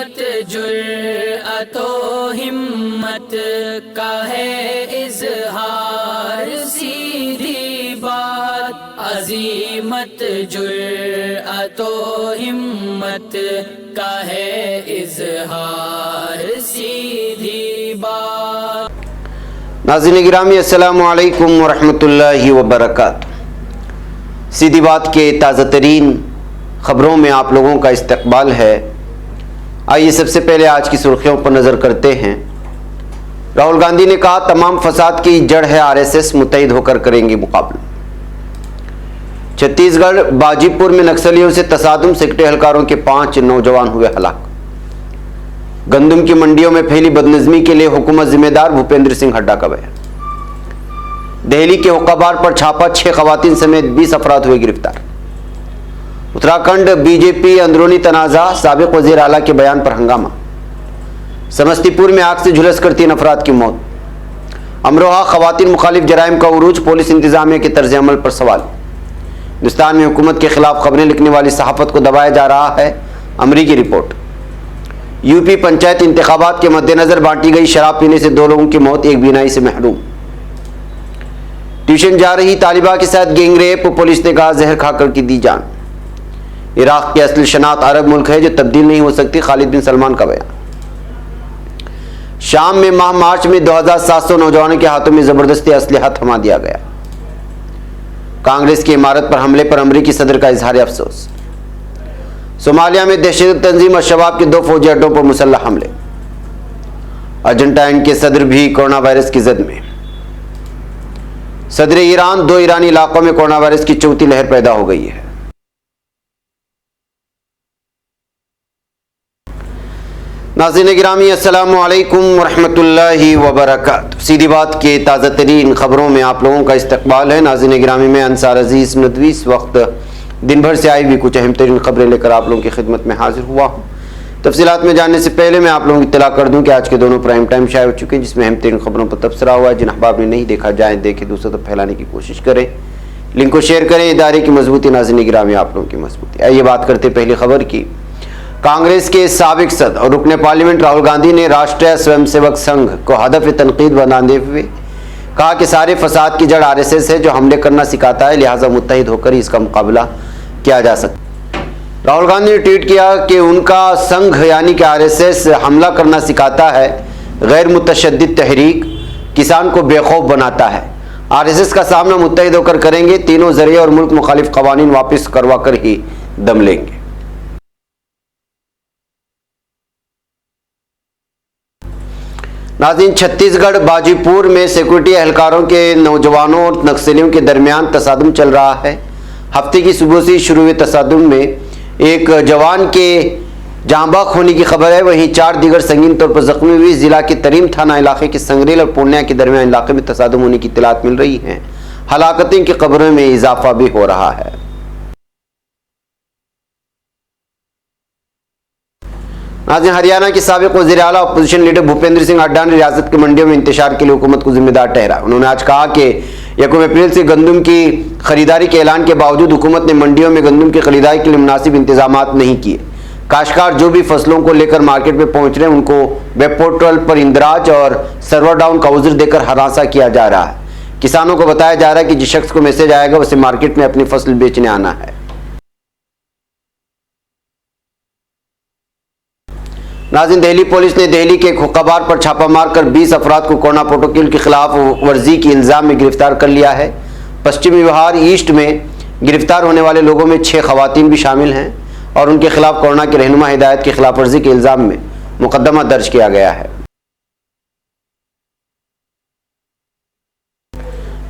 अजीमत जुर्अतो हिम्मत का है इजहार, सीधी बात अजीमत जुर्अतो हिम्मत का है इजहार, सीधी बात। नाज़रीन गिरामी अस्सलामु अलैकुम वरहमतुल्लाहि वबरकातुहू। सीधी बात के ताज़ा तरीन ख़बरों में आप लोगों का इस्तकबाल है। आइए सबसे पहले आज की सुर्खियों पर नज़र करते हैं। राहुल गांधी ने कहा तमाम फसाद की जड़ है आरएसएस, मुत्तहिद होकर करेंगे मुकाबला। छत्तीसगढ़ बाजीपुर में नक्सलियों से तसादुम, सेक्टर एहलकारों के 5 नौजवान हुए हलाक। गंदम की मंडियों में फैली बदनज़मी के लिए हुकूमत जिम्मेदार, भूपेंद्र सिंह हड्डा का बयान। दिल्ली के हुक्काबार पर छापा, 6 खवातीन समेत 20 अफराद हुए गिरफ्तार। उत्तराखंड बीजेपी अंदरूनी तनाज़ा, साबिक वज़ीर आला के बयान पर हंगामा। समस्तीपुर में आग से झुलसकर 3 अफराद की मौत। अमरोहा खवातीन मुखालिफ जराइम का उरूज, पुलिस इंतजामिया के तर्ज अमल पर सवाल। हिंदुस्तान में हुकूमत के खिलाफ खबरें लिखने वाली सहाफ़त को दबाया जा रहा है, अमरीकी रिपोर्ट। यूपी पंचायत इंतखाबात के मद्देनजर बांटी गई शराब पीने से 2 लोगों की मौत, एक बीनाई से महरूम। ट्यूशन जा रही तालिबा के साथ गैंगरेप, पुलिस ने कहा जहर खाकर की दी जान। इराक की असल शनाख्त अरब मुल्क है जो तब्दील नहीं हो सकती, खालिद बिन सलमान का बयान। शाम में माह मार्च में 2700 नौजवानों के हाथों में जबरदस्ती असलहा थमा दिया गया। कांग्रेस की इमारत पर हमले पर अमरीकी सदर का इजहार अफसोस। सोमालिया में दहशत तंजीम अल-शबाब के 2 फौजी अड्डों पर मुसल्लह हमले। अर्जेंटाइन के सदर भी कोरोना वायरस की जद में। सदर ईरान, 2 ईरानी इलाकों में कोरोना वायरस की चौथी लहर पैदा हो गई है। नाज़रीन गिरामी अस्सलामु अलैकुम वरहमतुल्लाहि वबरकातुहू। सीधी बात के ताज़ा तरीन खबरों में आप लोगों का इस्तकबाल है। नाज़रीन गिरामी में अंसार अजीज़ नदवी इस वक्त दिन भर से आई हुई कुछ अहम तरीन खबरें लेकर आप लोगों की खिदमत में हाजिर हुआ हूँ। तफसीलात में जानने से पहले मैं आप लोगों को इत्तला कर दूं कि आज के दोनों प्राइम टाइम शाये हो चुके हैं, जिसमें अहम तरीन खबरों पर तबसरा हुआ है। जिन अहबाब ने नहीं देखा, जाए देखे, दूसरों तक फैलाने की कोशिश करें, लिंक को शेयर करें। इदारे की मजबूती नाज़रीन गिरामी आप लोगों की मजबूती। आइए बात करते पहली खबर की। कांग्रेस के साबिक सदर और रुकने पार्लियामेंट राहुल गांधी ने राष्ट्रीय स्वयंसेवक संघ को हदफ तनकीद बनाते हुए कहा कि सारे फसाद की जड़ आरएसएस है जो हमले करना सिखाता है, लिहाजा मुत्तहिद होकर ही इसका मुकाबला किया जा सकता। राहुल गांधी ने ट्वीट किया कि उनका संघ यानी कि आरएसएस हमला करना सिखाता है, गैर मुतशद्दिद तहरीक किसान को बेखौफ बनाता है। आरएसएस का सामना मुत्तहिद होकर करेंगे, तीनों जरिए और मुल्क मुखालिफ कवानीन वापस करवा कर ही दम लेंगे। नाज़रीन छत्तीसगढ़ बाजीपुर में सिक्योरिटी एहलकारों के नौजवानों और नक्सलियों के दरमियान तसादुम चल रहा है। हफ्ते की सुबह से शुरू हुए तसादुम में एक जवान के जांबाक होने की खबर है, वहीं 4 दीगर संगीन तौर पर जख्मी हुई। जिला के तरीम थाना इलाके के संगरेल और पूर्णिया के दरमियान इलाके में तसादुम होने की इत्तलात मिल रही हैं। हलाकतों की खबरों में इजाफा भी हो रहा है। नाज़रीन हरियाणा के साबिक वज़ीर आला अपोजिशन लीडर भूपेंद्र सिंह हड्डा ने रियासत की मंडियों में इंतशार के लिए हुकूमत को जिम्मेदार ठहरा। उन्होंने आज कहा कि 1 अप्रैल से गंदम की खरीदारी के ऐलान के बावजूद हुकूमत ने मंडियों में गंदम की खरीदारी के लिए मुनासिब इंतजाम नहीं किए। काश्तकार जो भी फसलों को लेकर मार्केट में पहुंच रहे हैं उनको वेब पोर्टल पर इंदराज और सर्वर डाउन का उज़्र देकर हरासा किया जा रहा है। किसानों को बताया जा रहा है कि जिस शख्स को मैसेज आएगा उसे मार्केट में अपनी फसल बेचने आना है। नाज़रीन दिल्ली पुलिस ने दिल्ली के हुक्काबार पर छापा मारकर 20 अफराद को कोरोना प्रोटोकॉल के खिलाफ वर्जी के इल्ज़ाम में गिरफ्तार कर लिया है। पश्चिमी बिहार ईस्ट में गिरफ्तार होने वाले लोगों में 6 खवातीन भी शामिल हैं और उनके खिलाफ कोरोना की रहनुमा हिदायत की खिलाफ वर्जी के इल्ज़ाम में मुकदमा दर्ज किया गया है।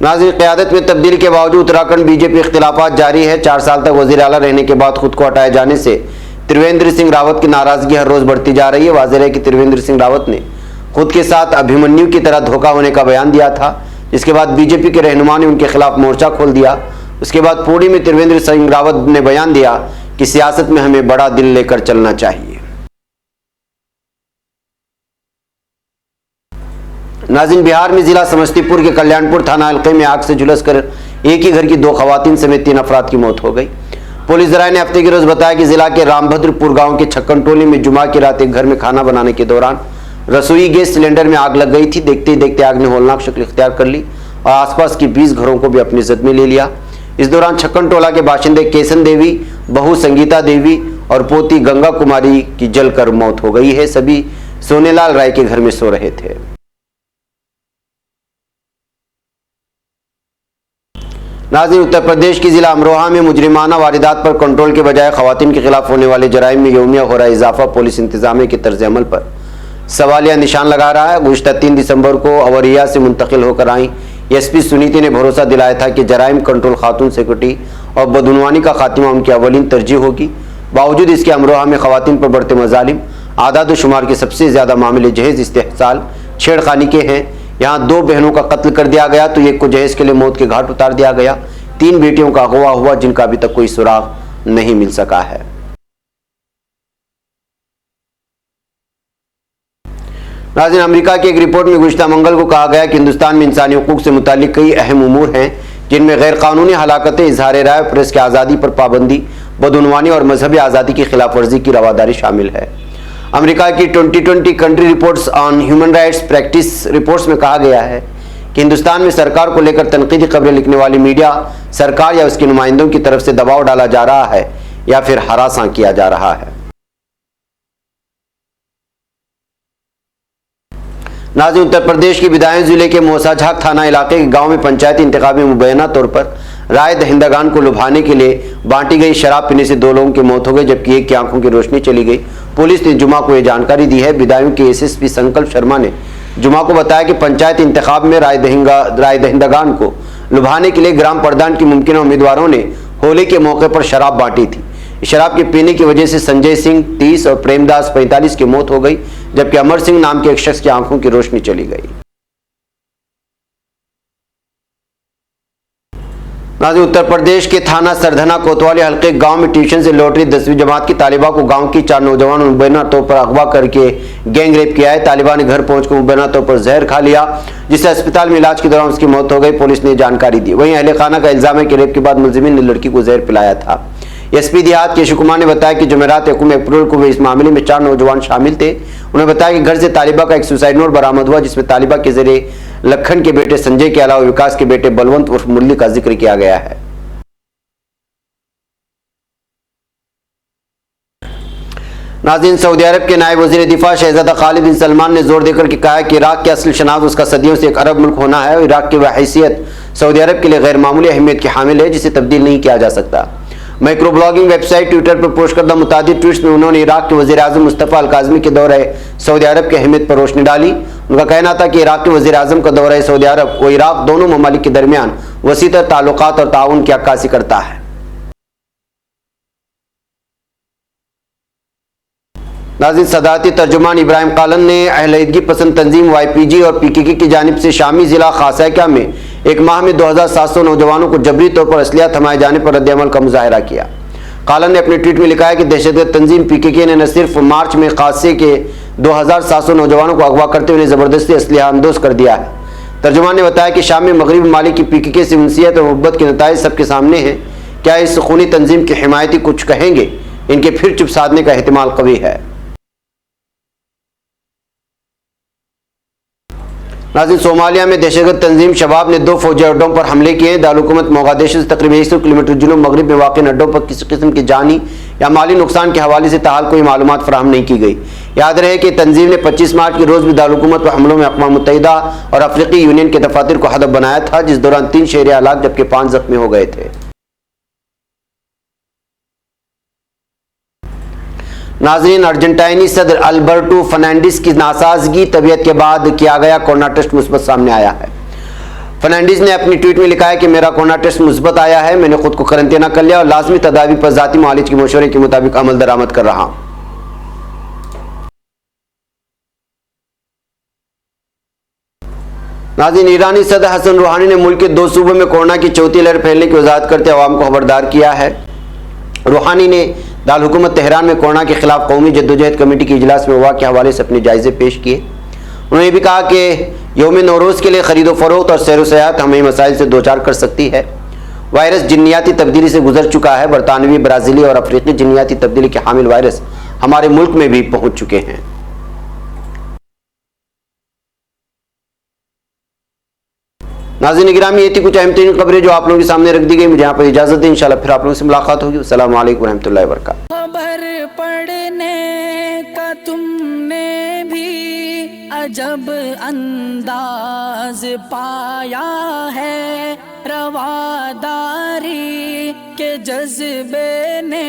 नाज़रीन क़यादत में तब्दीली के बावजूद उत्तराखंड बीजेपी इख्तिलाफात जारी है। 4 साल तक वज़ीर आला रहने के बाद खुद को हटाए जाने से त्रिवेंद्र सिंह रावत की नाराजगी हर रोज बढ़ती जा रही है। वाज़ेह है कि त्रिवेंद्र सिंह रावत ने खुद के साथ अभिमन्यु की तरह धोखा होने का बयान दिया था, जिसके बाद बीजेपी के रहनुमा ने उनके खिलाफ मोर्चा खोल दिया। उसके बाद पुणे में त्रिवेंद्र सिंह रावत ने बयान दिया कि सियासत में हमें बड़ा दिल लेकर चलना चाहिए। नाज़रीन बिहार में जिला समस्तीपुर के कल्याणपुर थाना हल्के में आग से झुलसकर एक ही घर की 2 खवातीन समेत 3 अफराद की मौत हो गई। पुलिस जराये ने हफ्ते के रोज बताया कि जिला के रामभद्रपुर गांव के छक्कन टोली में जुमा की रात एक घर में खाना बनाने के दौरान रसोई गैस सिलेंडर में आग लग गई थी। देखते ही देखते आग ने होलनाक शक्ल इख्तियार कर ली और आसपास की 20 घरों को भी अपनी जद में ले लिया। इस दौरान छक्कन टोला के बाशिंदे केसन देवी, बहू संगीता देवी और पोती गंगा कुमारी की जलकर मौत हो गई है। सभी सोनेलाल राय के घर में सो रहे थे। नाज़रीन, उत्तर प्रदेश की जिला अमरोहा में मुजरिमाना वारदात पर कंट्रोल के बजाय खवातीन के खिलाफ होने वाले जराइम में यौमिया हो रहा इजाफा पुलिस इंतजामिया के तर्ज अमल पर सवालिया निशान लगा रहा है। गुज़श्ता 3 दिसंबर को अवरिया से मुंतकिल होकर आई एसपी सुनीति ने भरोसा दिलाया था कि जराइम कंट्रोल, खातून सिक्योरिटी और बदउनवानी का खात्मा उनकी अवलीन तरजीह होगी। बावजूद इसके अमरोहा में खवातीन पर बढ़ते मजालिम, आदाद शुमार के सबसे ज्यादा मामले जहेज, इस्तेहसाल, छेड़खानी के हैं। यहाँ 2 बहनों का कत्ल कर दिया गया तो एक को जहेज के लिए मौत के घाट उतार दिया गया। 3 बेटियों का अगवा हुआ जिनका अभी तक कोई सुराग नहीं मिल सका है। नाज़रीन, अमेरिका की एक रिपोर्ट में गुज़श्ता मंगल को कहा गया कि हिंदुस्तान में इंसानी हुकूक से मुतालिक कई अहम उमूर हैं जिनमें गैर कानूनी हलाकतें, इजहार राय, प्रेस की आज़ादी पर पाबंदी, बदउनवानी और मजहबी आज़ादी की खिलाफ वर्जी की रवादारी शामिल है। अमेरिका की 2020 country reports on human rights practice reports में कहा गया है कि हिंदुस्तान में सरकार को लेकर तनकीदी खबरें लिखने वाली मीडिया, सरकार या उसके नुमाइंदों की तरफ से दबाव डाला जा रहा है या फिर हरासा किया जा रहा है। नाज़रीन, उत्तर प्रदेश की बिदायूं जिले के मोसाझाक थाना इलाके के गांव में पंचायती इंतखाब में मुबैना तौर पर राय दहिंदगान को लुभाने के लिए बांटी गई शराब पीने से 2 लोगों की मौत हो गई जबकि एक की आंखों की रोशनी चली गई। पुलिस ने जुमा को यह जानकारी दी है। बिदायूं के एसएसपी संकल्प शर्मा ने जुमा को बताया कि पंचायत इंतखाब में राय दहिंदगान को लुभाने के लिए ग्राम प्रधान की मुमकिन उम्मीदवारों ने होली के मौके पर शराब बांटी थी। शराब के पीने की वजह से संजय सिंह 30 और प्रेमदास 45 की मौत हो गई जबकि अमर सिंह नाम के एक शख्स की आंखों की रोशनी चली गई। नाज़रीन, उत्तर प्रदेश के थाना सरधना कोतवाली हल्के गांव में ट्यूशन से लौट रही 10वीं जमात की तालिबा को गांव की 4 नौजवानों ने मुबैना तौर पर अगवा करके गैंग रेप किया है। तालिबा ने घर पहुंचकर मुबैना तौर पर जहर खा लिया जिससे अस्पताल में इलाज के दौरान उसकी मौत हो गई। पुलिस ने जानकारी दी। वहीं अहले खाना का इल्जाम है कि रेप के बाद मुलजिमीन ने लड़की को जहर पिलाया था। एसपी देहात केशव कुमार ने बताया कि जुमेरात 1 अप्रैल को वे इस मामले में 4 नौजवान शामिल थे। उन्होंने बताया कि घर से तालिबा का एक सुसाइड नोट बरामद हुआ जिसमें तालिबा के जरिए लखन के बेटे संजय के अलावा विकास के बेटे बलवंत उर्फ मुरली का जिक्र किया गया है। नाज़रीन, सऊदी अरब के नायब वज़ीर दिफा शहजादा खालिद बिन सलमान ने जोर देकर कहा है कि इराक की असल शनाख्त उसका सदियों से एक अरब मुल्क होना है और इराक की वह हैसियत सऊदी अरब के लिए गैर मामूली अहमियत की हामिल है जिसे तब्दील नहीं किया जा सकता। माइक्रो ब्लॉगिंग वेबसाइट ट्विटर पर पोस्ट करदा मुतादिद ट्वीट्स में उन्होंने इराक के वज़ीर आज़म मुस्तफ़ा अल काज़मी के दौरे सऊदी अरब की अहमियत पर रोशनी डाली। उनका कहना था कि इराक के वज़ीर आज़म का दौरा सऊदी अरब व इराक दोनों ममालिक के दरमियान वसीतर ताल्लुकात और ताउन की अक्कासी करता है। नाज़रीन, सदारती तर्जुमान इब्राहिम कालन ने अहलईदगी पसंद तंजीम YPG और PKK की जानिब से शामी जिला खासाइका में एक माह में 2700 नौजवानों को जबरी तौर पर असलिया थमाए जाने पर रद्द-ए-अमल का मुजाहरा किया। कालन ने अपने ट्वीट में लिखा है कि दहशतगर्द तंजीम PKK ने न सिर्फ मार्च में खासे के 2700 नौजवानों को अगवा करते हुए जबरदस्ती असलिया अंदोज कर दिया है। तर्जुमान ने बताया कि शाम में मगरबी ममालिक की PKK से उनसियत और मोहब्बत के नताइज सबके सामने हैं। क्या इस खूनी तंजीम के हिमायती कुछ कहेंगे? इनके फिर चुप साधने का एहतिमाल कवी है। नाज़रीन, सोमालिया में दहशतगर्द तंजीम शबाब ने 2 फौजी अड्डों पर हमले किए। दारुलहुकूमत मोगादिशु से तकरीबन 100 किलोमीटर जुनूब मगरिब में वाक़ अड्डों पर किसी किस्म की जानी या माली नुकसान के हवाले से ताहाल कोई मालूमात फराहम नहीं की गई। याद रहे कि तंजीम ने 25 मार्च के रोज़ भी दारुलहुकूमत पर हमलों में अक़वाम मुत्तहिदा और अफ्रीकी यूनियन के दफातर को हदफ बनाया था जिस दौरान 3 शहरी हलाक जबकि 5 जख्मी हो गए थे। नाज़रीन, अर्जेंटाइनी सदर अल्बर्टो फर्नांडिस की नासाजगी तबीयत के बाद किया गया कोरोना टेस्ट मुस्बत सामने आया है। फर्नांडिस ने अपनी ट्वीट में लिखा है कि मेरा कोरोना टेस्ट मुस्बत आया है, मैंने खुद को करंतना कर लिया और लाजमी तदाबी पर ज़ाती मुआलिज के मशवरे के मुताबिक अमल दरामद कर रहा हूँ। नाज़रीन, ईरानी सदर हसन रूहानी ने मुल्क के 2 सूबों में कोरोना की चौथी लहर फैलने की वजाहत करते अवाम को खबरदार किया है। रूहानी ने दारुलहुकूमत तेहरान में कोरोना के खिलाफ कौमी जद्दोजहद कमेटी के इजलास में वबा के हवाले से अपने जायजे पेश किए। उन्होंने ये भी कहा कि यौम नौरोज़ के लिए खरीदो फरोख्त और सैर व सयाहत हमें मसाइल से दो चार कर सकती है। वायरस जिन्नियाती तब्दीली से गुजर चुका है। बरतानवी, ब्राज़ीली और अफ्रीकी जिन्नियाती तब्दीली के हामिल वायरस हमारे मुल्क में भी पहुंच चुके हैं। नाज़रीन गिरामी, ये थी कुछ अहम तरीन खबरें जो आप लोगों के सामने रख दी गई। मुझे यहाँ पर इजाज़त दें, इंशाल्लाह फिर आप लोगों से मुलाकात होगी। अस्सलामु अलैकुम रहमतुल्लाहि व बरकातहू। खबर पढ़ने का तुमने भी अजब अंदाज पाया है, रवादारी के जज्बे ने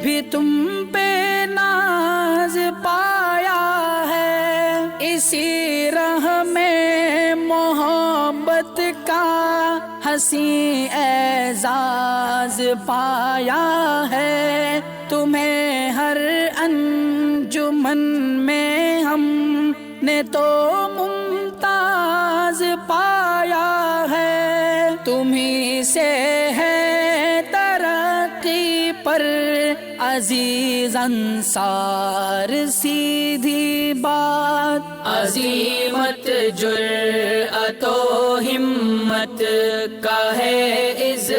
भी तुम पे नाज पाया है। इसी राह में मोहब्बत का हंसी एजाज पाया है। तुम्हें हर अंजुमन में हमने तो मुमताज पाया है। तुम्ही से है तरक्की पर अजीज अंसार, सीधी बात अजीमत जुर्अतो हिम्मत का है इज़